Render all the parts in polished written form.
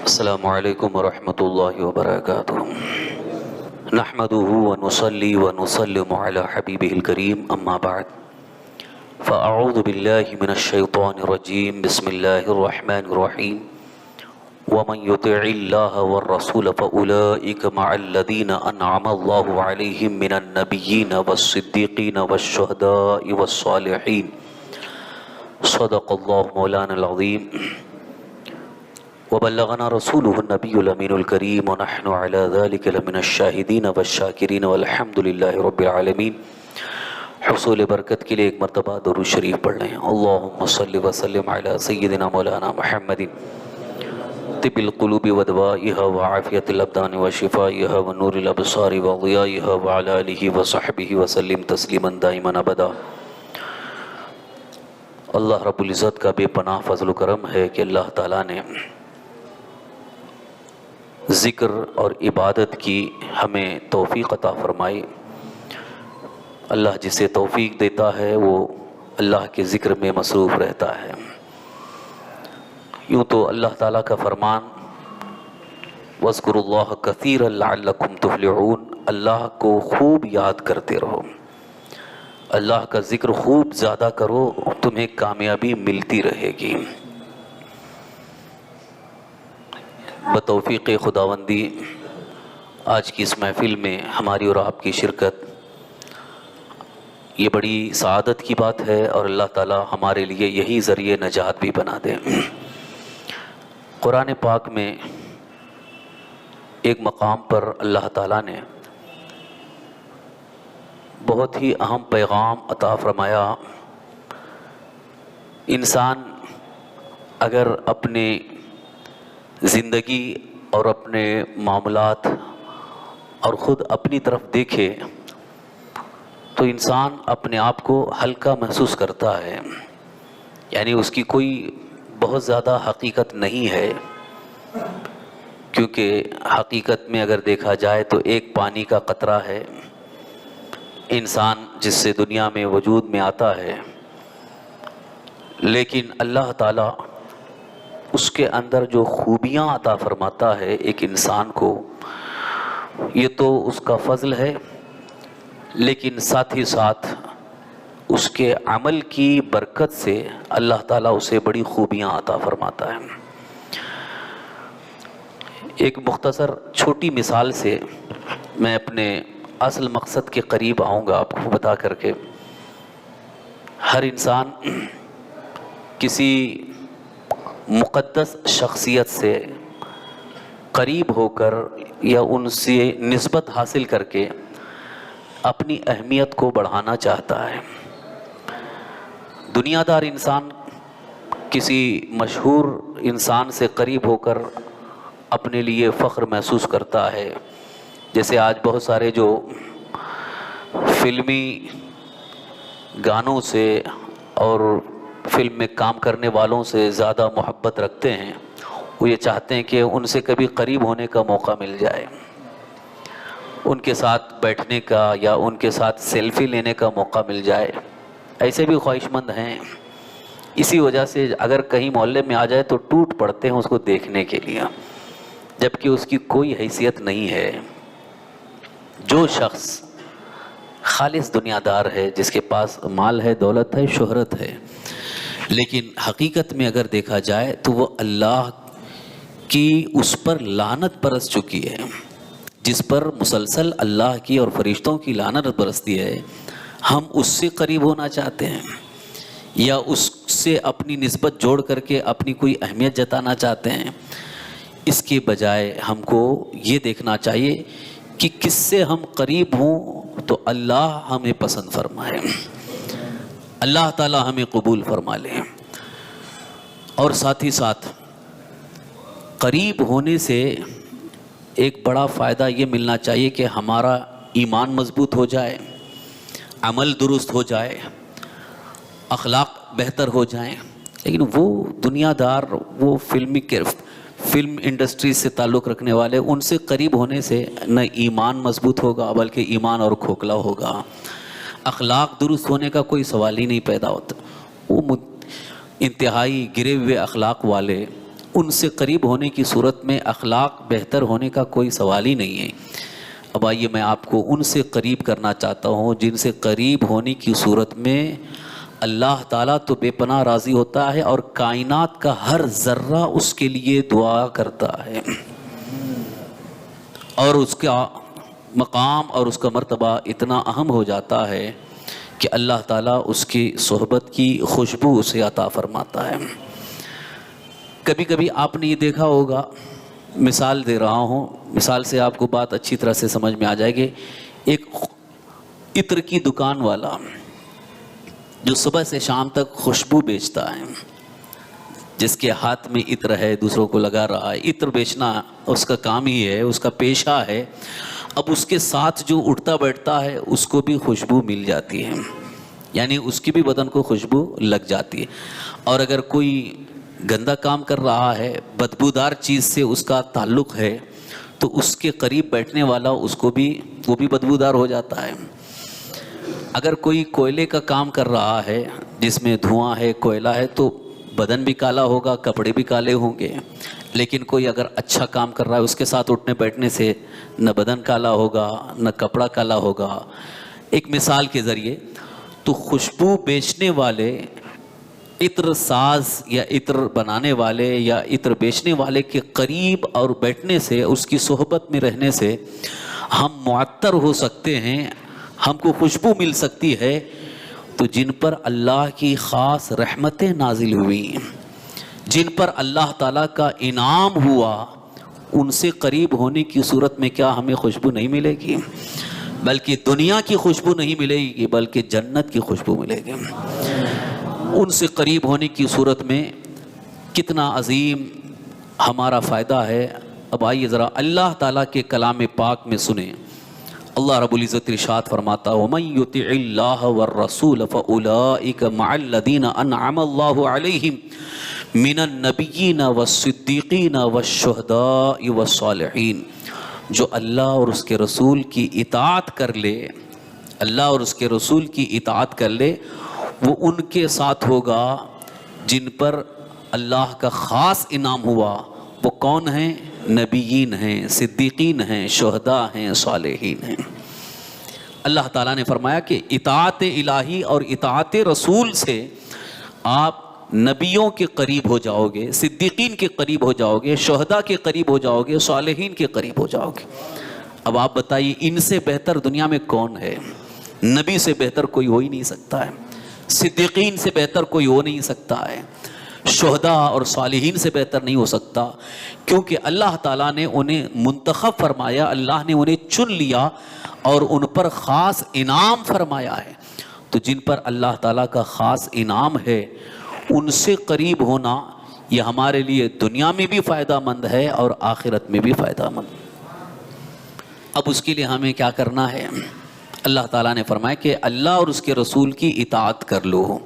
السلام علیکم ورحمۃ اللہ وبرکاتہ نحمده ونصلي ونسلم على حبیبه الکریم اما بعد فاعوذ باللہ من الشیطان الرجیم بسم اللہ الرحمن الرحیم ومن يطع اللہ والرسول فاولئک مع الذین انعم اللہ علیہم من النبیین والصدیقین والشہداء والصالحین صدق اللہ مولانا العظیم وبلغنا رسوله النبی الامین الکریم ونحن على ذلك لمن الشاہدین والشاکرین والحمد للہ رب العالمین۔ حصول برکت کے لیے ایک مرتبہ درود شریف پڑھ لیں۔ اللہم صلی وسلم علی سیدنا مولانا محمد طب القلوب ودوائها وعافیت الابدان وشفائها ونور الابصار وضیائها وعلى آلہ وصحبہ وسلم تسلیما دائما ابدا۔ اللہ رب العزت کا بے پناہ فضل و کرم ہے کہ اللہ تعالیٰ نے ذکر اور عبادت کی ہمیں توفیق عطا فرمائی۔ اللہ جسے توفیق دیتا ہے وہ اللہ کے ذکر میں مصروف رہتا ہے۔ یوں تو اللہ تعالیٰ کا فرمان وَاذْكُرُوا اللَّهَ كَثِيرًا لَعَلَّكُمْ تُفْلِحُونَ، اللہ کو خوب یاد کرتے رہو، اللہ کا ذکر خوب زیادہ کرو، تمہیں کامیابی ملتی رہے گی۔ بتوفیق خداوندی آج کی اس محفل میں ہماری اور آپ کی شرکت یہ بڑی سعادت کی بات ہے، اور اللہ تعالی ہمارے لیے یہی ذریعہ نجات بھی بنا دے۔ قرآن پاک میں ایک مقام پر اللہ تعالیٰ نے بہت ہی اہم پیغام عطا فرمایا۔ انسان اگر اپنے زندگی اور اپنے معاملات اور خود اپنی طرف دیکھے تو انسان اپنے آپ کو ہلکا محسوس کرتا ہے، یعنی اس کی کوئی بہت زیادہ حقیقت نہیں ہے، کیونکہ حقیقت میں اگر دیکھا جائے تو ایک پانی کا قطرہ ہے انسان جس سے دنیا میں وجود میں آتا ہے، لیکن اللہ تعالیٰ اس کے اندر جو خوبیاں عطا فرماتا ہے ایک انسان کو، یہ تو اس کا فضل ہے، لیکن ساتھ ہی ساتھ اس کے عمل کی برکت سے اللہ تعالیٰ اسے بڑی خوبیاں عطا فرماتا ہے۔ ایک مختصر چھوٹی مثال سے میں اپنے اصل مقصد کے قریب آؤں گا، آپ کو بتا کر کے۔ ہر انسان کسی مقدس شخصیت سے قریب ہو کر یا ان سے نسبت حاصل کر کے اپنی اہمیت کو بڑھانا چاہتا ہے۔ دنیا دار انسان کسی مشہور انسان سے قریب ہو کر اپنے لیے فخر محسوس کرتا ہے، جیسے آج بہت سارے جو فلمی گانوں سے اور فلم میں کام کرنے والوں سے زیادہ محبت رکھتے ہیں، وہ یہ چاہتے ہیں کہ ان سے کبھی قریب ہونے کا موقع مل جائے، ان کے ساتھ بیٹھنے کا یا ان کے ساتھ سیلفی لینے کا موقع مل جائے۔ ایسے بھی خواہش مند ہیں، اسی وجہ سے اگر کہیں محلے میں آ جائے تو ٹوٹ پڑتے ہیں اس کو دیکھنے کے لیے، جبکہ اس کی کوئی حیثیت نہیں ہے۔ جو شخص خالص دنیا دار ہے، جس کے پاس مال ہے، دولت ہے، شہرت ہے، لیکن حقیقت میں اگر دیکھا جائے تو وہ اللہ کی اس پر لعنت برس چکی ہے، جس پر مسلسل اللہ کی اور فرشتوں کی لعنت برستی ہے۔ ہم اس سے قریب ہونا چاہتے ہیں یا اس سے اپنی نسبت جوڑ کر کے اپنی کوئی اہمیت جتانا چاہتے ہیں؟ اس کے بجائے ہم کو یہ دیکھنا چاہیے کہ کس سے ہم قریب ہوں تو اللہ ہمیں پسند فرمائے، اللہ تعالی ہمیں قبول فرما لے۔ اور ساتھ ہی ساتھ قریب ہونے سے ایک بڑا فائدہ یہ ملنا چاہیے کہ ہمارا ایمان مضبوط ہو جائے، عمل درست ہو جائے، اخلاق بہتر ہو جائیں۔ لیکن وہ دنیا دار، وہ فلم انڈسٹری سے تعلق رکھنے والے، ان سے قریب ہونے سے نہ ایمان مضبوط ہوگا بلکہ ایمان اور کھوکھلا ہوگا، اخلاق درست ہونے کا کوئی سوال ہی نہیں پیدا ہوتا۔ وہ انتہائی گرے ہوئے اخلاق والے ان سے قریب ہونے کی صورت میں اخلاق بہتر ہونے کا کوئی سوال ہی نہیں ہے۔ اب آئیے میں آپ کو ان سے قریب کرنا چاہتا ہوں جن سے قریب ہونے کی صورت میں اللہ تعالیٰ تو بے پناہ راضی ہوتا ہے اور کائنات کا ہر ذرہ اس کے لیے دعا کرتا ہے، اور اس کا مقام اور اس کا مرتبہ اتنا اہم ہو جاتا ہے کہ اللہ تعالیٰ اس کی صحبت کی خوشبو اسے عطا فرماتا ہے۔ کبھی کبھی آپ نے یہ دیکھا ہوگا، مثال دے رہا ہوں، مثال سے آپ کو بات اچھی طرح سے سمجھ میں آ جائے گی۔ ایک عطر کی دکان والا جو صبح سے شام تک خوشبو بیچتا ہے، جس کے ہاتھ میں عطر ہے دوسروں کو لگا رہا ہے، عطر بیچنا اس کا کام ہی ہے، اس کا پیشہ ہے۔ اب اس کے ساتھ جو اٹھتا بیٹھتا ہے اس کو بھی خوشبو مل جاتی ہے، یعنی اس کی بھی بدن کو خوشبو لگ جاتی ہے۔ اور اگر کوئی گندا کام کر رہا ہے، بدبودار چیز سے اس کا تعلق ہے، تو اس کے قریب بیٹھنے والا اس کو بھی وہ بھی بدبودار ہو جاتا ہے۔ اگر کوئی کوئلے کا کام کر رہا ہے جس میں دھواں ہے، کوئلہ ہے، تو بدن بھی کالا ہوگا، کپڑے بھی کالے ہوں گے۔ لیکن کوئی اگر اچھا کام کر رہا ہے، اس کے ساتھ اٹھنے بیٹھنے سے نہ بدن کالا ہوگا نہ کپڑا کالا ہوگا۔ ایک مثال کے ذریعے تو خوشبو بیچنے والے، عطر ساز یا عطر بنانے والے یا عطر بیچنے والے کے قریب اور بیٹھنے سے، اس کی صحبت میں رہنے سے ہم معطر ہو سکتے ہیں، ہم کو خوشبو مل سکتی ہے۔ تو جن پر اللہ کی خاص رحمتیں نازل ہوئی، جن پر اللہ تعالیٰ کا انعام ہوا، ان سے قریب ہونے کی صورت میں کیا ہمیں خوشبو نہیں ملے گی؟ بلکہ دنیا کی خوشبو نہیں ملے گی، بلکہ جنت کی خوشبو ملے گی۔ ان سے قریب ہونے کی صورت میں کتنا عظیم ہمارا فائدہ ہے۔ اب آئیے ذرا اللہ تعالیٰ کے کلام پاک میں سنیں۔ اللہ رب العزت ارشاد فرماتا ہے وَمَن يُطِعِ اللَّهَ وَالرَّسُولَ فَأُولَٰئِكَ مَعَ الَّذِينَ أَنْعَمَ اللَّهُ عَلَيْهِمْ مِنَ النَّبِيِّينَ وَالصِّدِّيقِينَ وَالشُّهَدَاءِ وَالصَّالِحِينَ، جو اللہ اور اس کے رسول کی اطاعت کر لے، اللہ اور اس کے رسول کی اطاعت کر لے، وہ ان کے ساتھ ہوگا جن پر اللہ کا خاص انعام ہوا۔ وہ کون ہیں؟ نبیین ہیں، صدیقین ہیں، شہداء ہیں، صالحین ہیں۔ اللہ تعالیٰ نے فرمایا کہ اطاعت الہی اور اطاعت رسول سے آپ نبیوں کے قریب ہو جاؤ گے، صدیقین کے قریب ہو جاؤ گے، شہداء کے قریب ہو جاؤ گے، صالحین کے قریب ہو جاؤ گے۔ اب آپ بتائیے ان سے بہتر دنیا میں کون ہے؟ نبی سے بہتر کوئی ہو ہی نہیں سکتا ہے، صدیقین سے بہتر کوئی ہو نہیں سکتا ہے، شہداء اور صالحین سے بہتر نہیں ہو سکتا، کیونکہ اللہ تعالیٰ نے انہیں منتخب فرمایا، اللہ نے انہیں چن لیا اور ان پر خاص انعام فرمایا ہے۔ تو جن پر اللہ تعالیٰ کا خاص انعام ہے ان سے قریب ہونا یہ ہمارے لیے دنیا میں بھی فائدہ مند ہے اور آخرت میں بھی فائدہ مند۔ اب اس کے لیے ہمیں کیا کرنا ہے؟ اللہ تعالیٰ نے فرمایا کہ اللہ اور اس کے رسول کی اطاعت کر لو،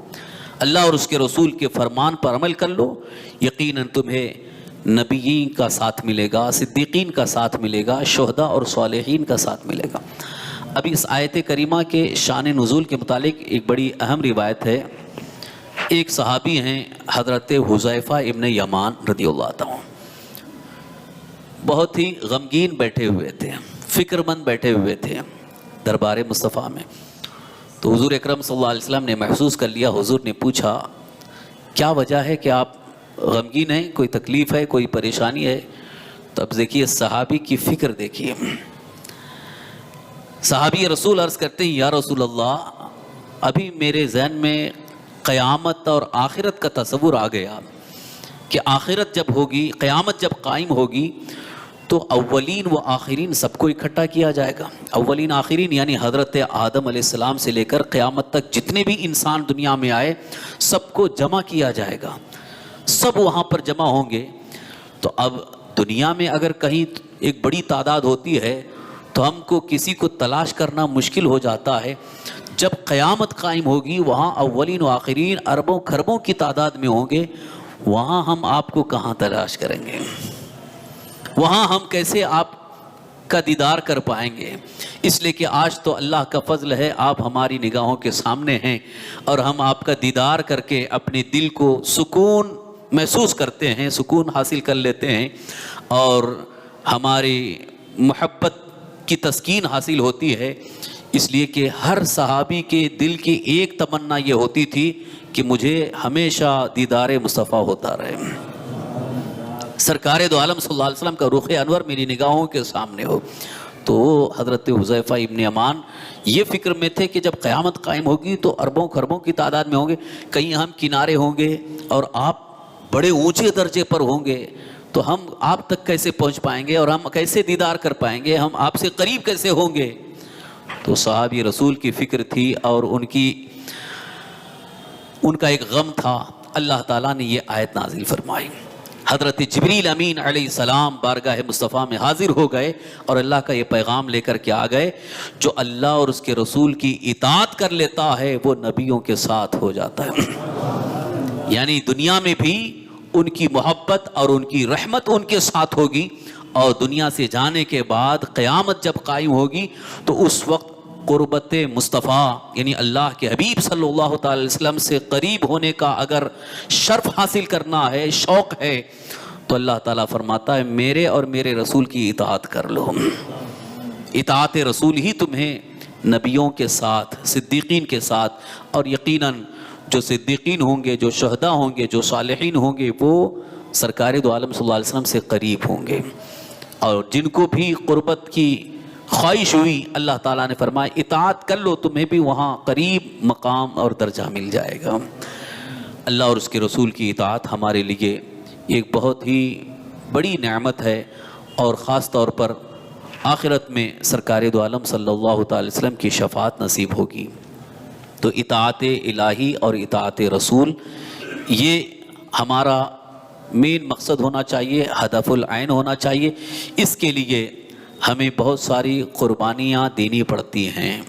اللہ اور اس کے رسول کے فرمان پر عمل کر لو، یقیناً تمہیں نبیین کا ساتھ ملے گا، صدیقین کا ساتھ ملے گا، شہداء اور صالحین کا ساتھ ملے گا۔ ابھی اس آیت کریمہ کے شان نزول کے متعلق ایک بڑی اہم روایت ہے۔ ایک صحابی ہیں حضرت حذیفہ ابن یمان رضی اللہ عنہ، بہت ہی غمگین بیٹھے ہوئے تھے، فکر مند بیٹھے ہوئے تھے دربار مصطفیٰ میں۔ تو حضور اکرم صلی اللہ علیہ وسلم نے محسوس کر لیا، حضور نے پوچھا کیا وجہ ہے کہ آپ غمگین ہیں، کوئی تکلیف ہے، کوئی پریشانی ہے؟ تو اب دیکھیے صحابی کی فکر دیکھیے، صحابی رسول عرض کرتے ہیں یا رسول اللہ، ابھی میرے ذہن میں قیامت اور آخرت کا تصور آ گیا کہ آخرت جب ہوگی، قیامت جب قائم ہوگی تو اولین و آخرین سب کو اکٹھا کیا جائے گا۔ اولین آخرین یعنی حضرت آدم علیہ السلام سے لے کر قیامت تک جتنے بھی انسان دنیا میں آئے سب کو جمع کیا جائے گا، سب وہاں پر جمع ہوں گے۔ تو اب دنیا میں اگر کہیں ایک بڑی تعداد ہوتی ہے تو ہم کو کسی کو تلاش کرنا مشکل ہو جاتا ہے، جب قیامت قائم ہوگی وہاں اولین و آخرین اربوں کھربوں کی تعداد میں ہوں گے، وہاں ہم آپ کو کہاں تلاش کریں گے؟ وہاں ہم کیسے آپ کا دیدار کر پائیں گے؟ اس لیے کہ آج تو اللہ کا فضل ہے، آپ ہماری نگاہوں کے سامنے ہیں اور ہم آپ کا دیدار کر کے اپنے دل کو سکون محسوس کرتے ہیں، سکون حاصل کر لیتے ہیں، اور ہماری محبت کی تسکین حاصل ہوتی ہے، اس لیے کہ ہر صحابی کے دل کی ایک تمنا یہ ہوتی تھی کہ مجھے ہمیشہ دیدار مصطفیٰ ہوتا رہے، سرکار دو عالم صلی اللہ علیہ وسلم کا رخ انور میری نگاہوں کے سامنے ہو۔ تو حضرت حذیفہ ابن یمان یہ فکر میں تھے کہ جب قیامت قائم ہوگی تو اربوں خربوں کی تعداد میں ہوں گے، کہیں ہم کنارے ہوں گے اور آپ بڑے اونچے درجے پر ہوں گے، تو ہم آپ تک کیسے پہنچ پائیں گے اور ہم کیسے دیدار کر پائیں گے، ہم آپ سے قریب کیسے ہوں گے؟ تو صحابی رسول کی فکر تھی اور ان کا ایک غم تھا۔ اللہ تعالیٰ نے یہ آیت نازل فرمائی، حضرت جبریل امین علیہ السلام بارگاہ مصطفیٰ میں حاضر ہو گئے اور اللہ کا یہ پیغام لے کر کے آ گئے، جو اللہ اور اس کے رسول کی اطاعت کر لیتا ہے وہ نبیوں کے ساتھ ہو جاتا ہے، یعنی دنیا میں بھی ان کی محبت اور ان کی رحمت ان کے ساتھ ہوگی، اور دنیا سے جانے کے بعد قیامت جب قائم ہوگی تو اس وقت قربت مصطفیٰ یعنی اللہ کے حبیب صلی اللہ تعالی وسلم سے قریب ہونے کا اگر شرف حاصل کرنا ہے، شوق ہے، تو اللہ تعالیٰ فرماتا ہے میرے اور میرے رسول کی اطاعت کر لو۔ اطاعت رسول ہی تمہیں نبیوں کے ساتھ، صدیقین کے ساتھ، اور یقیناً جو صدیقین ہوں گے، جو شہداء ہوں گے، جو صالحین ہوں گے، وہ سرکار دو عالم صلی اللہ علیہ وسلم سے قریب ہوں گے، اور جن کو بھی قربت کی خواہش ہوئی اللہ تعالیٰ نے فرمایا اطاعت کر لو، تمہیں بھی وہاں قریب مقام اور درجہ مل جائے گا۔ اللہ اور اس کے رسول کی اطاعت ہمارے لیے ایک بہت ہی بڑی نعمت ہے، اور خاص طور پر آخرت میں سرکار دو عالم صلی اللہ تعالی وسلم کی شفاعت نصیب ہوگی۔ تو اطاعت الہی اور اطاعت رسول یہ ہمارا مین مقصد ہونا چاہیے، ہدف العین ہونا چاہیے۔ اس کے لیے ہمیں بہت ساری قربانیاں دینی پڑتی ہیں۔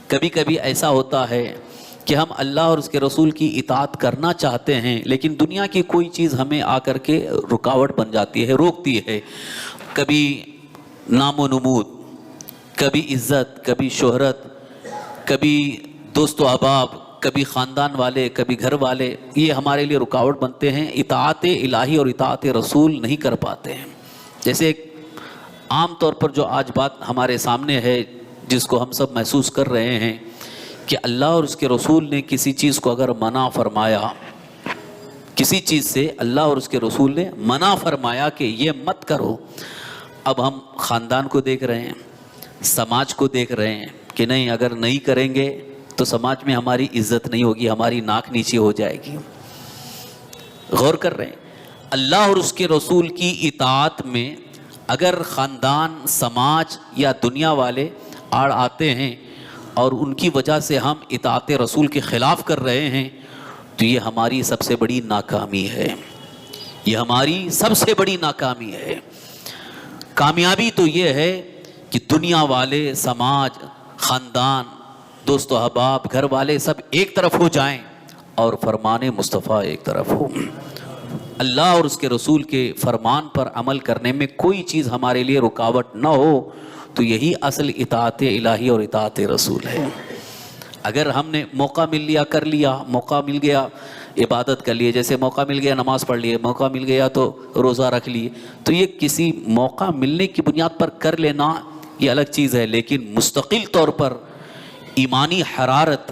کبھی کبھی ایسا ہوتا ہے کہ ہم اللہ اور اس کے رسول کی اطاعت کرنا چاہتے ہیں، لیکن دنیا کی کوئی چیز ہمیں آ کر کے رکاوٹ بن جاتی ہے، روکتی ہے۔ کبھی نام و نمود، کبھی عزت، کبھی شہرت، کبھی دوست و احباب، کبھی خاندان والے، کبھی گھر والے، یہ ہمارے لیے رکاوٹ بنتے ہیں، اطاعت الہی اور اطاعت رسول نہیں کر پاتے ہیں۔ جیسے عام طور پر جو آج بات ہمارے سامنے ہے، جس کو ہم سب محسوس کر رہے ہیں، کہ اللہ اور اس کے رسول نے کسی چیز کو اگر منع فرمایا، کسی چیز سے اللہ اور اس کے رسول نے منع فرمایا کہ یہ مت کرو، اب ہم خاندان کو دیکھ رہے ہیں، سماج کو دیکھ رہے ہیں کہ نہیں، اگر نہیں کریں گے تو سماج میں ہماری عزت نہیں ہوگی، ہماری ناک نیچے ہو جائے گی۔ غور کر رہے ہیں، اللہ اور اس کے رسول کی اطاعت میں اگر خاندان، سماج یا دنیا والے آڑ آتے ہیں اور ان کی وجہ سے ہم اطاعت رسول کے خلاف کر رہے ہیں، تو یہ ہماری سب سے بڑی ناکامی ہے، یہ ہماری سب سے بڑی ناکامی ہے۔ کامیابی تو یہ ہے کہ دنیا والے، سماج، خاندان، دوست و احباب، گھر والے سب ایک طرف ہو جائیں اور فرمان مصطفیٰ ایک طرف ہو۔ اللہ اور اس کے رسول کے فرمان پر عمل کرنے میں کوئی چیز ہمارے لیے رکاوٹ نہ ہو، تو یہی اصل اطاعت الہی اور اطاعت رسول ہے۔ اگر ہم نے موقع مل لیا کر لیا، موقع مل گیا عبادت کر لیے، جیسے موقع مل گیا نماز پڑھ لیے، موقع مل گیا تو روزہ رکھ لیے، تو یہ کسی موقع ملنے کی بنیاد پر کر لینا یہ الگ چیز ہے، لیکن مستقل طور پر ایمانی حرارت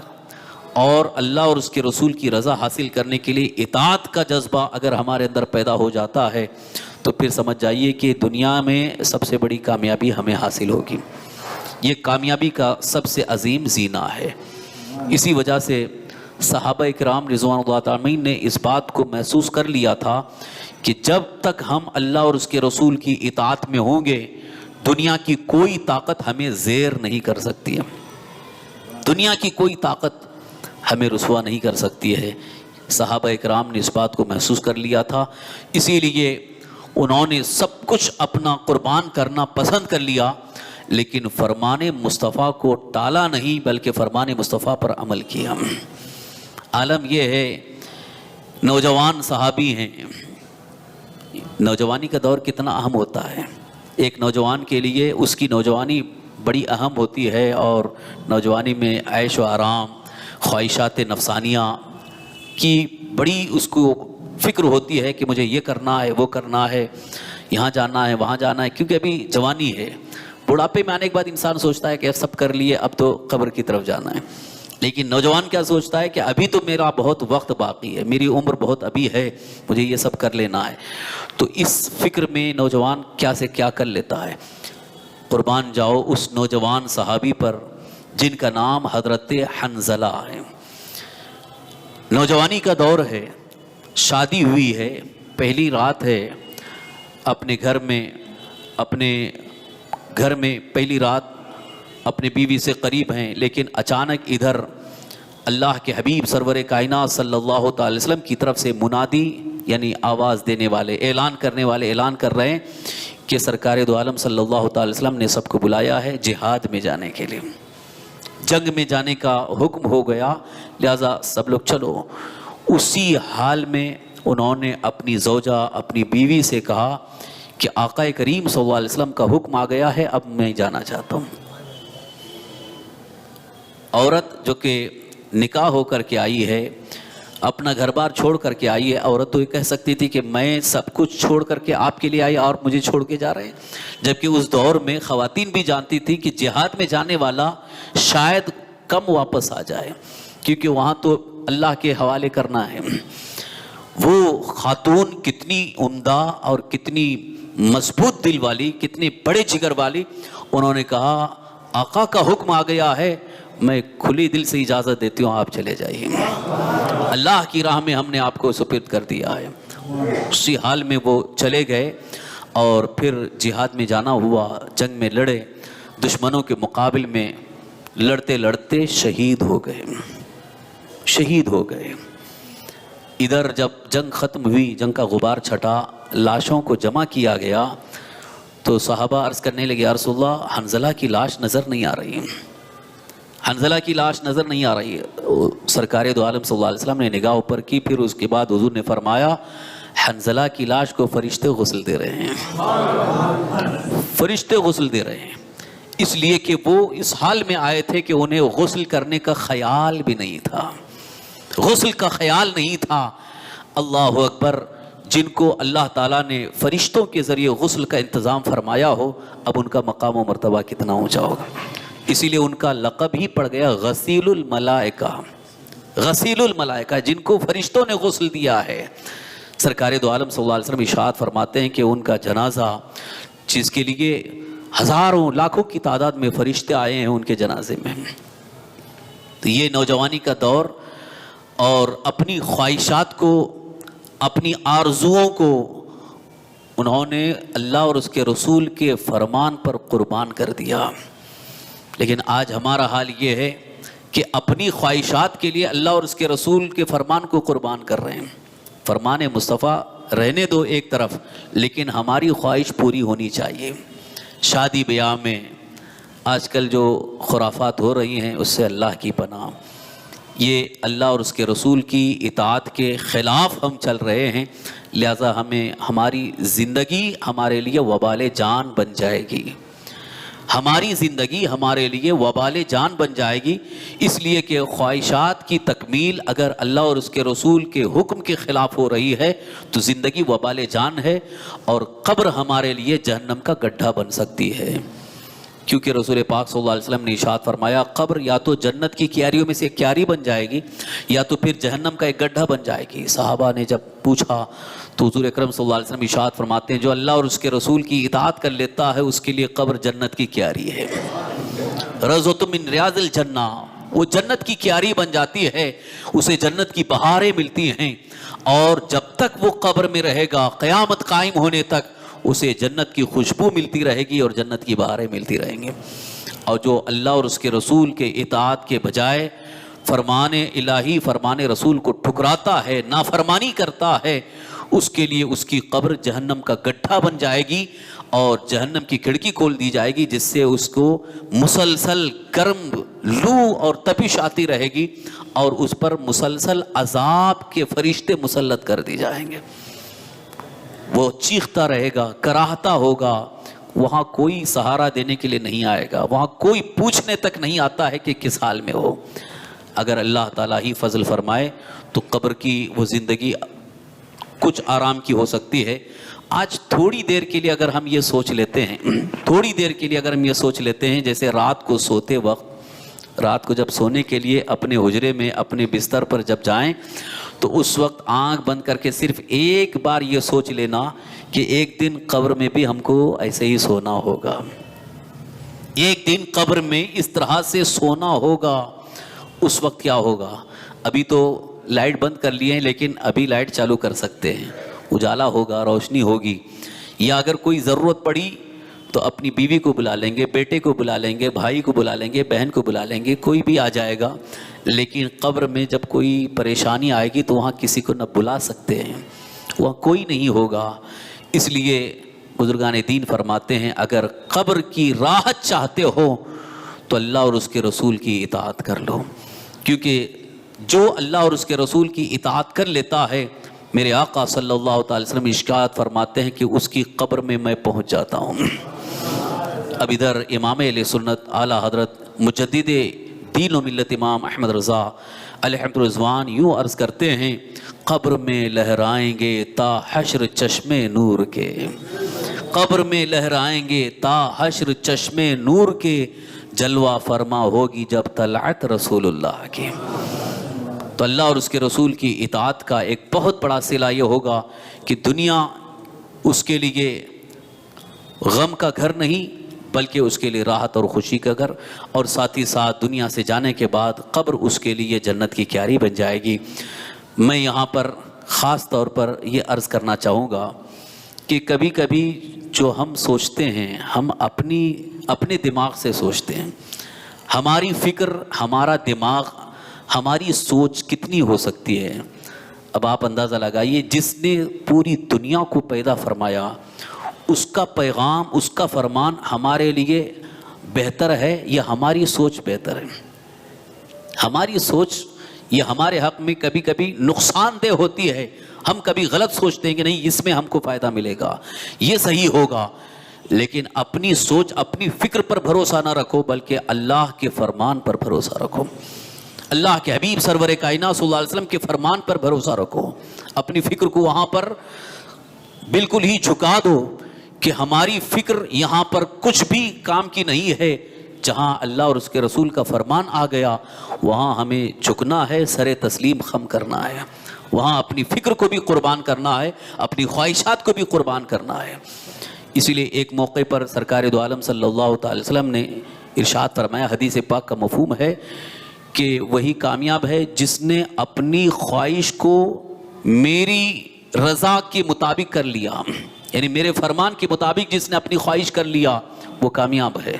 اور اللہ اور اس کے رسول کی رضا حاصل کرنے کے لیے اطاعت کا جذبہ اگر ہمارے اندر پیدا ہو جاتا ہے، تو پھر سمجھ جائیے کہ دنیا میں سب سے بڑی کامیابی ہمیں حاصل ہوگی۔ یہ کامیابی کا سب سے عظیم زینہ ہے۔ اسی وجہ سے صحابہ اکرام رضوان اللہ تعالی نے اس بات کو محسوس کر لیا تھا کہ جب تک ہم اللہ اور اس کے رسول کی اطاعت میں ہوں گے، دنیا کی کوئی طاقت ہمیں زیر نہیں کر سکتی ہے، دنیا کی کوئی طاقت ہمیں رسوا نہیں کر سکتی ہے۔ صحابہ اکرام نے اس بات کو محسوس کر لیا تھا، اسی لیے انہوں نے سب کچھ اپنا قربان کرنا پسند کر لیا، لیکن فرمان مصطفیٰ کو ٹالا نہیں، بلکہ فرمان مصطفیٰ پر عمل کیا۔ عالم یہ ہے، نوجوان صحابی ہیں، نوجوانی کا دور کتنا اہم ہوتا ہے، ایک نوجوان کے لیے اس کی نوجوانی بڑی اہم ہوتی ہے، اور نوجوانی میں عیش و آرام، خواہشات نفسانیہ کی بڑی اس کو فکر ہوتی ہے کہ مجھے یہ کرنا ہے، وہ کرنا ہے، یہاں جانا ہے، وہاں جانا ہے، کیونکہ ابھی جوانی ہے. بڑھاپے میں آنے کے بعد انسان سوچتا ہے کہ اب سب کر لیے، اب تو قبر کی طرف جانا ہے. لیکن نوجوان کیا سوچتا ہے کہ ابھی تو میرا بہت وقت باقی ہے، میری عمر بہت ابھی ہے، مجھے یہ سب کر لینا ہے. تو اس فکر میں نوجوان کیا سے کیا کر لیتا ہے. قربان جاؤ اس نوجوان صحابی پر جن کا نام حضرت حنظلہ ہے. نوجوانی کا دور ہے، شادی ہوئی ہے، پہلی رات ہے، اپنے گھر میں پہلی رات اپنے بیوی سے قریب ہیں. لیکن اچانک ادھر اللہ کے حبیب سرور کائنات صلی اللہ تعالی وسلم کی طرف سے منادی یعنی آواز دینے والے، اعلان کرنے والے اعلان کر رہے ہیں کہ سرکار دو عالم صلی اللہ تعالی وسلم نے سب کو بلایا ہے جہاد میں جانے کے لیے، جنگ میں جانے کا حکم ہو گیا، لہذا سب لوگ چلو. اسی حال میں انہوں نے اپنی زوجہ، اپنی بیوی سے کہا کہ آقا کریم صلی اللہ علیہ وسلم کا حکم آ گیا ہے، اب میں جانا چاہتا ہوں. عورت جو کہ نکاح ہو کر کے آئی ہے، اپنا گھر بار چھوڑ کر کے آئی ہے، عورت تو یہ کہہ سکتی تھی کہ میں سب کچھ چھوڑ کر کے آپ کے لیے آئی اور مجھے چھوڑ کے جا رہے ہیں. جبکہ اس دور میں خواتین بھی جانتی تھی کہ جہاد میں جانے والا شاید کم واپس آ جائے، کیونکہ وہاں تو اللہ کے حوالے کرنا ہے. وہ خاتون کتنی عمدہ اور کتنی مضبوط دل والی، کتنے بڑے جگر والی، انہوں نے کہا آقا کا حکم آ گیا ہے، میں کھلی دل سے اجازت دیتی ہوں، آپ چلے جائیے، اللہ کی راہ میں ہم نے آپ کو سپرد کر دیا ہے. اسی حال میں وہ چلے گئے اور پھر جہاد میں جانا ہوا، جنگ میں لڑے، دشمنوں کے مقابل میں لڑتے لڑتے شہید ہو گئے. ادھر جب جنگ ختم ہوئی، جنگ کا غبار چھٹا، لاشوں کو جمع کیا گیا تو صحابہ عرض کرنے لگے یا رسول اللہ حنظلہ کی لاش نظر نہیں آ رہی، حنظلہ کی لاش نظر نہیں آ رہی ہے. سرکار دو عالم صلی اللہ علیہ وسلم نے نگاہ اوپر کی، پھر اس کے بعد حضور نے فرمایا حنظلہ کی لاش کو فرشتے غسل دے رہے ہیں، فرشتے غسل دے رہے ہیں، اس لیے کہ وہ اس حال میں آئے تھے کہ انہیں غسل کرنے کا خیال بھی نہیں تھا، غسل کا خیال نہیں تھا. اللہ اکبر. جن کو اللہ تعالیٰ نے فرشتوں کے ذریعے غسل کا انتظام فرمایا ہو، اب ان کا مقام و مرتبہ کتنا اونچا ہوگا. اسی لیے ان کا لقب ہی پڑ گیا غسیل الملائکہ، غسیل الملائکہ، جن کو فرشتوں نے غسل دیا ہے. سرکار دو عالم صلی اللہ علیہ وسلم ارشاد فرماتے ہیں کہ ان کا جنازہ، جس کے لیے ہزاروں لاکھوں کی تعداد میں فرشتے آئے ہیں ان کے جنازے میں. تو یہ نوجوانی کا دور، اور اپنی خواہشات کو، اپنی آرزوؤں کو انہوں نے اللہ اور اس کے رسول کے فرمان پر قربان کر دیا. لیکن آج ہمارا حال یہ ہے کہ اپنی خواہشات کے لیے اللہ اور اس کے رسول کے فرمان کو قربان کر رہے ہیں. فرمان مصطفیٰ رہنے دو ایک طرف، لیکن ہماری خواہش پوری ہونی چاہیے. شادی بیاہ میں آج کل جو خرافات ہو رہی ہیں اس سے اللہ کی پناہ. یہ اللہ اور اس کے رسول کی اطاعت کے خلاف ہم چل رہے ہیں، لہذا ہماری زندگی ہمارے لیے وبال جان بن جائے گی، ہماری زندگی ہمارے لیے وبال جان بن جائے گی. اس لیے کہ خواہشات کی تکمیل اگر اللہ اور اس کے رسول کے حکم کے خلاف ہو رہی ہے تو زندگی وبال جان ہے، اور قبر ہمارے لیے جہنم کا گڈھا بن سکتی ہے. کیونکہ رسول پاک صلی اللہ علیہ وسلم نے ارشاد فرمایا قبر یا تو جنت کی کیاریوں میں سے ایک کیاری بن جائے گی، یا تو پھر جہنم کا ایک گڈھا بن جائے گی. صحابہ نے جب پوچھا تو حضور اکرم صلی اللہ علیہ وسلم ارشاد فرماتے ہیں جو اللہ اور اس کے رسول کی اطاعت کر لیتا ہے اس کے لیے قبر جنت کی کیاری ہے. روضۃ من ریاض الجنہ، وہ جنت کی کیاری بن جاتی ہے، اسے جنت کی بہاریں ملتی ہیں، اور جب تک وہ قبر میں رہے گا قیامت قائم ہونے تک اسے جنت کی خوشبو ملتی رہے گی اور جنت کی بہاریں ملتی رہیں گی. اور جو اللہ اور اس کے رسول کے اطاعت کے بجائے فرمان الہی، فرمان رسول کو ٹھکراتا ہے، نافرمانی کرتا ہے، اس کے لیے اس کی قبر جہنم کا گڈھا بن جائے گی، اور جہنم کی کھڑکی کھول دی جائے گی، جس سے اس کو مسلسل گرم لو اور تپش آتی رہے گی، اور اس پر مسلسل عذاب کے فرشتے مسلط کر دی جائیں گے. وہ چیختا رہے گا، کراہتا ہوگا، وہاں کوئی سہارا دینے کے لیے نہیں آئے گا، وہاں کوئی پوچھنے تک نہیں آتا ہے کہ کس حال میں ہو. اگر اللہ تعالیٰ ہی فضل فرمائے تو قبر کی وہ زندگی کچھ آرام کی ہو سکتی ہے. آج تھوڑی دیر کے لیے اگر ہم یہ سوچ لیتے ہیں، تھوڑی دیر کے لیے اگر ہم یہ سوچ لیتے ہیں، جیسے رات کو سوتے وقت، رات کو جب سونے کے لیے اپنے حجرے میں اپنے بستر پر جب جائیں تو اس وقت آنکھ بند کر کے صرف ایک بار یہ سوچ لینا کہ ایک دن قبر میں بھی ہم کو ایسے ہی سونا ہوگا، ایک دن قبر میں اس طرح سے سونا ہوگا. اس وقت کیا ہوگا؟ ابھی تو لائٹ بند کر لیے ہیں لیکن ابھی لائٹ چالو کر سکتے ہیں، اجالا ہوگا، روشنی ہوگی. یا اگر کوئی ضرورت پڑی تو اپنی بیوی کو بلا لیں گے، بیٹے کو بلا لیں گے، بھائی کو بلا لیں گے، بہن کو بلا لیں گے، کوئی بھی آ جائے گا. لیکن قبر میں جب کوئی پریشانی آئے گی تو وہاں کسی کو نہ بلا سکتے ہیں، وہاں کوئی نہیں ہوگا. اس لیے بزرگان دین فرماتے ہیں اگر قبر کی راحت چاہتے ہو تو اللہ اور اس کے رسول کی اطاعت کر لو، کیونکہ جو اللہ اور اس کے رسول کی اطاعت کر لیتا ہے، میرے آقا صلی اللہ تعالی وسلم ارشاد فرماتے ہیں کہ اس کی قبر میں میں پہنچ جاتا ہوں. اب ادھر امام اہل سنت اعلیٰ حضرت مجدد دین و ملت امام احمد رضا علیہ الرضوان یوں عرض کرتے ہیں، قبر میں لہرائیں گے تا حشر چشمے نور کے، قبر میں لہرائیں گے تا حشر چشمے نور کے، جلوہ فرما ہوگی جب طلعت رسول اللہ کی. تو اللہ اور اس کے رسول کی اطاعت کا ایک بہت بڑا صلہ یہ ہوگا کہ دنیا اس کے لیے غم کا گھر نہیں بلکہ اس کے لیے راحت اور خوشی کا گھر، اور ساتھ ہی ساتھ دنیا سے جانے کے بعد قبر اس کے لیے جنت کی کیاری بن جائے گی. میں یہاں پر خاص طور پر یہ عرض کرنا چاہوں گا کہ کبھی کبھی جو ہم سوچتے ہیں ہم اپنے دماغ سے سوچتے ہیں. ہماری فکر، ہمارا دماغ، ہماری سوچ کتنی ہو سکتی ہے؟ اب آپ اندازہ لگائیے، جس نے پوری دنیا کو پیدا فرمایا اس کا پیغام، اس کا فرمان ہمارے لیے بہتر ہے یا ہماری سوچ بہتر ہے؟ ہماری سوچ یہ ہمارے حق میں کبھی کبھی نقصان دہ ہوتی ہے. ہم کبھی غلط سوچتے ہیں کہ نہیں اس میں ہم کو فائدہ ملے گا، یہ صحیح ہوگا. لیکن اپنی سوچ، اپنی فکر پر بھروسہ نہ رکھو بلکہ اللہ کے فرمان پر بھروسہ رکھو. اللہ کے حبیب سرور کائنات صلی اللہ علیہ وسلم کے فرمان پر بھروسہ رکھو. اپنی فکر کو وہاں پر بالکل ہی جھکا دو کہ ہماری فکر یہاں پر کچھ بھی کام کی نہیں ہے. جہاں اللہ اور اس کے رسول کا فرمان آ گیا وہاں ہمیں جھکنا ہے، سر تسلیم خم کرنا ہے. وہاں اپنی فکر کو بھی قربان کرنا ہے، اپنی خواہشات کو بھی قربان کرنا ہے. اسی لیے ایک موقع پر سرکار دو عالم صلی اللہ تعالی وسلم نے ارشاد فرمایا، حدیث پاک کا مفہوم ہے کہ وہی کامیاب ہے جس نے اپنی خواہش کو میری رضا کے مطابق کر لیا، یعنی میرے فرمان کے مطابق جس نے اپنی خواہش کر لیا وہ کامیاب ہے.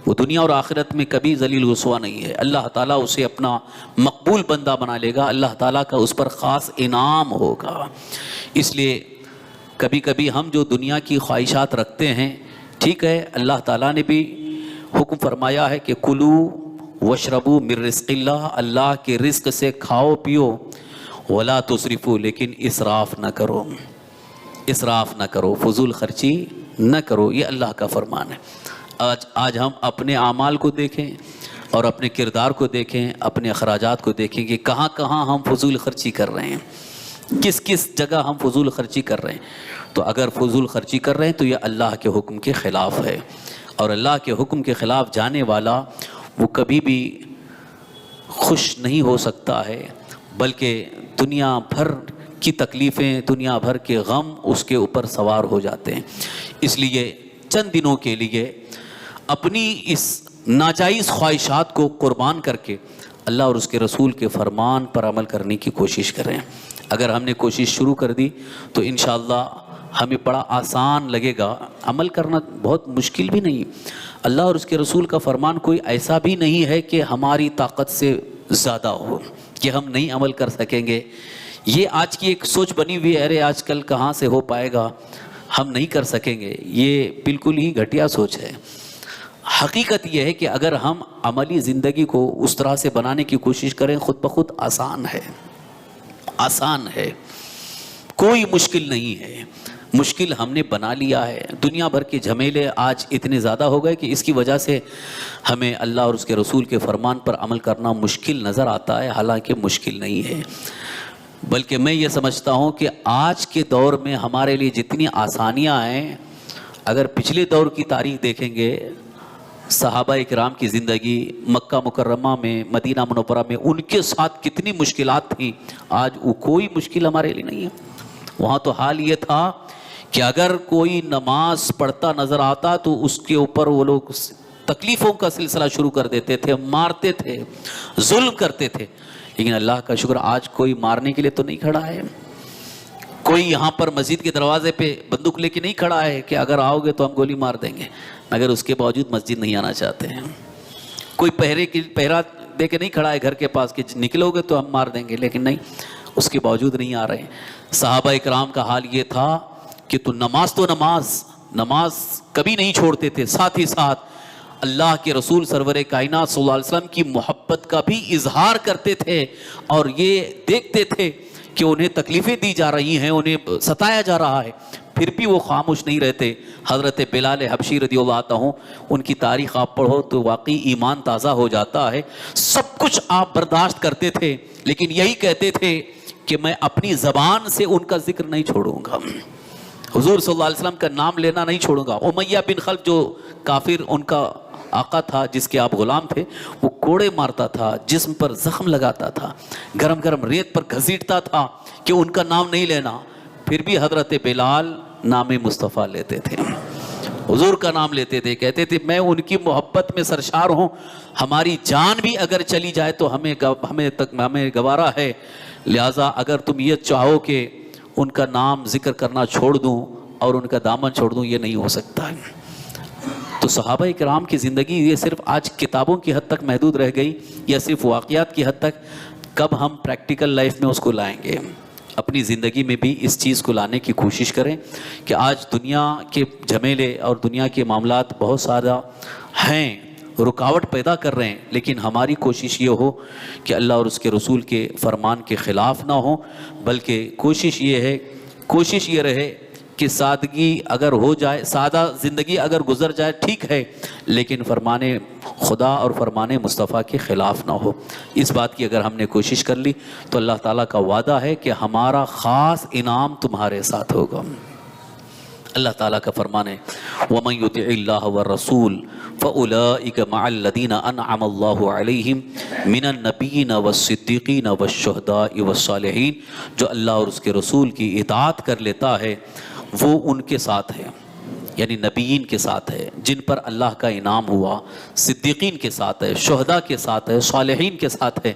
وہ دنیا اور آخرت میں کبھی ذلیل رسوا نہیں ہے. اللہ تعالیٰ اسے اپنا مقبول بندہ بنا لے گا، اللہ تعالیٰ کا اس پر خاص انعام ہوگا. اس لیے کبھی کبھی ہم جو دنیا کی خواہشات رکھتے ہیں، ٹھیک ہے اللہ تعالیٰ نے بھی حکم فرمایا ہے کہ کلو واشربو من رزق اللہ، اللہ کے رزق سے کھاؤ پیو، ولا تسرفو، لیکن اسراف نہ کرو، اسراف نہ کرو، فضول خرچی نہ کرو. یہ اللہ کا فرمان ہے. آج ہم اپنے اعمال کو دیکھیں اور اپنے کردار کو دیکھیں، اپنے اخراجات کو دیکھیں کہ کہاں کہاں ہم فضول خرچی کر رہے ہیں، کس کس جگہ ہم فضول خرچی کر رہے ہیں. تو اگر فضول خرچی کر رہے ہیں تو یہ اللہ کے حکم کے خلاف ہے، اور اللہ کے حکم کے خلاف جانے والا وہ کبھی بھی خوش نہیں ہو سکتا ہے، بلکہ دنیا بھر کی تکلیفیں، دنیا بھر کے غم اس کے اوپر سوار ہو جاتے ہیں. اس لیے چند دنوں کے لیے اپنی اس ناجائز خواہشات کو قربان کر کے اللہ اور اس کے رسول کے فرمان پر عمل کرنے کی کوشش کریں. اگر ہم نے کوشش شروع کر دی تو انشاءاللہ ہمیں بڑا آسان لگے گا. عمل کرنا بہت مشکل بھی نہیں. اللہ اور اس کے رسول کا فرمان کوئی ایسا بھی نہیں ہے کہ ہماری طاقت سے زیادہ ہو کہ ہم نہیں عمل کر سکیں گے. یہ آج کی ایک سوچ بنی ہوئی ہے، ارے آج کل کہاں سے ہو پائے گا، ہم نہیں کر سکیں گے. یہ بالکل ہی گھٹیا سوچ ہے. حقیقت یہ ہے کہ اگر ہم عملی زندگی کو اس طرح سے بنانے کی کوشش کریں خود بخود آسان ہے، آسان ہے، کوئی مشکل نہیں ہے. مشکل ہم نے بنا لیا ہے. دنیا بھر کے جھمیلے آج اتنے زیادہ ہو گئے کہ اس کی وجہ سے ہمیں اللہ اور اس کے رسول کے فرمان پر عمل کرنا مشکل نظر آتا ہے، حالانکہ مشکل نہیں ہے. بلکہ میں یہ سمجھتا ہوں کہ آج کے دور میں ہمارے لیے جتنی آسانیاں ہیں، اگر پچھلے دور کی تاریخ دیکھیں گے، صحابہ اکرام کی زندگی مکہ مکرمہ میں، مدینہ منورہ میں، ان کے ساتھ کتنی مشکلات تھیں، آج وہ کوئی مشکل ہمارے لیے نہیں ہے۔ وہاں تو حال یہ تھا کہ اگر کوئی نماز پڑھتا نظر آتا تو اس کے اوپر وہ لوگ تکلیفوں کا سلسلہ شروع کر دیتے تھے، مارتے تھے، ظلم کرتے تھے۔ لیکن اللہ کا شکر آج کوئی مارنے کے لیے تو نہیں کھڑا ہے، کوئی یہاں پر مسجد کے دروازے پہ بندوق لے کے نہیں کھڑا ہے کہ اگر آؤ گے تو ہم گولی مار دیں گے، مگر اس کے باوجود مسجد نہیں آنا چاہتے ہیں۔ کوئی پہرا دے کے نہیں کھڑا ہے گھر کے پاس کہ نکلو گے تو ہم مار دیں گے، لیکن نہیں، اس کے باوجود نہیں آ رہے ہیں۔ صحابہ اکرام کا حال یہ تھا کہ تو نماز کبھی نہیں چھوڑتے تھے، ساتھ ہی ساتھ اللہ کے رسول سرور کائنات صلی اللہ علیہ وسلم کی محبت کا بھی اظہار کرتے تھے، اور یہ دیکھتے تھے کہ انہیں تکلیفیں دی جا رہی ہیں، انہیں ستایا جا رہا ہے، پھر بھی وہ خاموش نہیں رہتے۔ حضرت بلال حبشی رضی اللہ عنہ، ان کی تاریخ آپ پڑھو تو واقعی ایمان تازہ ہو جاتا ہے۔ سب کچھ آپ برداشت کرتے تھے، لیکن یہی کہتے تھے کہ میں اپنی زبان سے ان کا ذکر نہیں چھوڑوں گا، حضور صلی اللہ علیہ وسلم کا نام لینا نہیں چھوڑوں گا۔ امیہ بن خلف جو کافر ان کا آقا تھا، جس کے آپ غلام تھے، وہ کوڑے مارتا تھا، جسم پر زخم لگاتا تھا، گرم گرم ریت پر گھسیٹتا تھا کہ ان کا نام نہیں لینا، پھر بھی حضرت بلال نام مصطفیٰ لیتے تھے، حضور کا نام لیتے تھے، کہتے تھے میں ان کی محبت میں سرشار ہوں، ہماری جان بھی اگر چلی جائے تو ہمیں گوارا ہے، لہٰذا اگر تم یہ چاہو کہ ان کا نام ذکر کرنا چھوڑ دوں اور ان کا دامن چھوڑ دوں، یہ نہیں ہو سکتا ہے۔ تو صحابہ اکرام کی زندگی یہ صرف آج کتابوں کی حد تک محدود رہ گئی، یا صرف واقعات کی حد تک؟ کب ہم پریکٹیکل لائف میں اس کو لائیں گے؟ اپنی زندگی میں بھی اس چیز کو لانے کی کوشش کریں کہ آج دنیا کے جھمیلے اور دنیا کے معاملات بہت زیادہ ہیں، رکاوٹ پیدا کر رہے ہیں، لیکن ہماری کوشش یہ ہو کہ اللہ اور اس کے رسول کے فرمان کے خلاف نہ ہو، بلکہ کوشش یہ رہے کہ سادگی اگر ہو جائے، سادہ زندگی اگر گزر جائے ٹھیک ہے، لیکن فرمان خدا اور فرمان مصطفیٰ کے خلاف نہ ہو۔ اس بات کی اگر ہم نے کوشش کر لی تو اللہ تعالیٰ کا وعدہ ہے کہ ہمارا خاص انعام تمہارے ساتھ ہوگا۔ اللہ تعالیٰ کا فرمان ہے وَمَن يُطِعِ اللَّهَ وَالرَّسُولَ فَأُولَٰئِكَ مَعَ الَّذِينَ أَنْعَمَ اللَّهُ عَلَيْهِمْ مِنَ النَّبِيِّينَ وَالصِّدِّيقِينَ وَالشُّهَدَاءِ وَالصَّالِحِينَ۔ جو اللہ اور اس کے رسول کی اطاعت کر لیتا ہے وہ ان کے ساتھ ہے، یعنی نبیین کے ساتھ ہے جن پر اللہ کا انعام ہوا، صدیقین کے ساتھ ہے، شہداء کے ساتھ ہے، صالحین کے ساتھ ہے،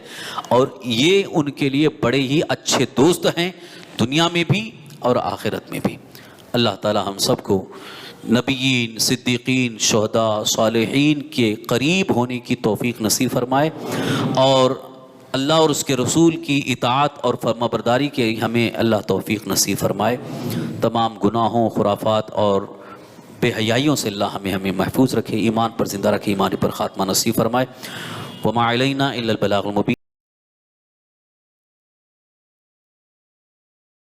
اور یہ ان کے لیے بڑے ہی اچھے دوست ہیں، دنیا میں بھی اور آخرت میں بھی۔ اللہ تعالی ہم سب کو نبیین، صدیقین، شہداء، صالحین کے قریب ہونے کی توفیق نصیب فرمائے، اور اللہ اور اس کے رسول کی اطاعت اور فرمانبرداری کے ہمیں اللہ توفیق نصیب فرمائے۔ تمام گناہوں، خرافات اور بے حیائیوں سے اللہ ہمیں محفوظ رکھے، ایمان پر زندہ رکھے، ایمان پر خاتمہ نصیب فرمائے۔ وما علینا الا البلاغ المبین۔